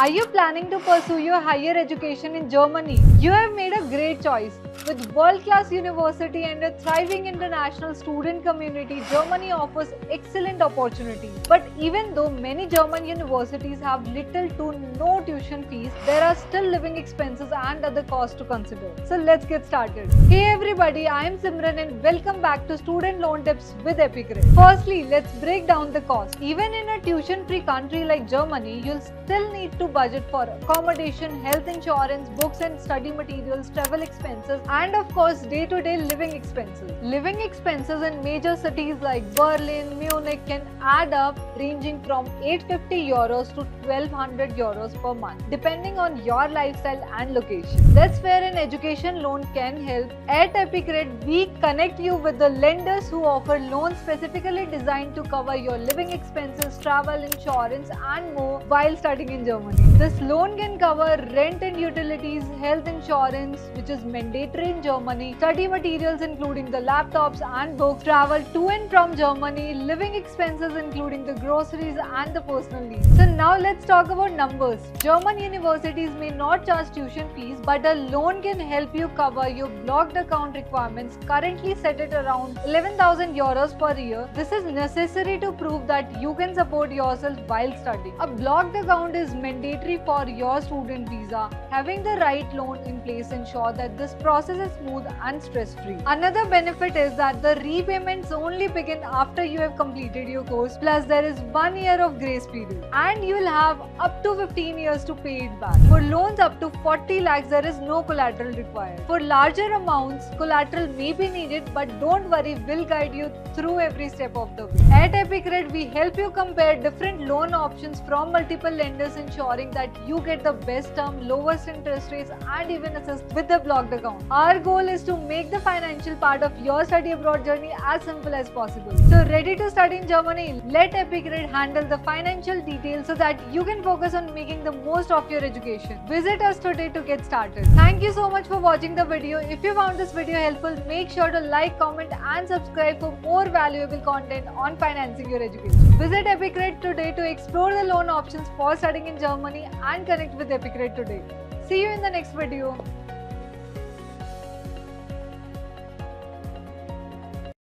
Are you planning to pursue your higher education in Germany? You have made a great choice. With world-class university and a thriving international student community, Germany offers excellent opportunities. But even though many German universities have little to no tuition fees, there are still living expenses and other costs to consider. So let's get started. Hey everybody, I am Simran and welcome back to Student Loan Tips with Epicred. Firstly, let's break down the cost. Even in a tuition-free country like Germany, you'll still need to budget for accommodation, health insurance, books and study materials, travel expenses, and of course day-to-day living expenses. Living expenses in major cities like Berlin, Munich can add up ranging from 850 euros to 1200 euros per month, depending on your lifestyle and location. That's where an education loan can help. At Epicred, we connect you with the lenders who offer loans specifically designed to cover your living expenses, travel, insurance, and more while studying in Germany. This loan can cover rent and utilities, health insurance, which is mandatory in Germany, study materials including the laptops and books, travel to and from Germany, living expenses including the groceries and the personal needs. So now let's talk about numbers. German universities may not charge tuition fees, but a loan can help you cover your blocked account requirements, currently set at around 11,000 euros per year. This is necessary to prove that you can support yourself while studying. A blocked account is mandatory for your student visa. Having the right loan in place ensures that this process is smooth and stress-free. Another benefit is that the repayments only begin after you have completed your course, plus there is 1 year of grace period, and you will have up to 15 years to pay it back. For loans up to 40 lakhs, there is no collateral required. For larger amounts, collateral may be needed, but don't worry, we'll guide you through every step of the way. At Epicred, we help you compare different loan options from multiple lenders, ensuring that you get the best term, lowest interest rates, and even assist with the blocked account. Our goal is to make the financial part of your study abroad journey as simple as possible. So ready to study in Germany? Let Epicred handle the financial details so that you can focus on making the most of your education. Visit us today to get started. Thank you so much for watching the video. If you found this video helpful, make sure to like, comment and subscribe for more valuable content on financing your education. Visit Epicred today to explore the loan options for studying in Germany and connect with Epicred today. See you in the next video.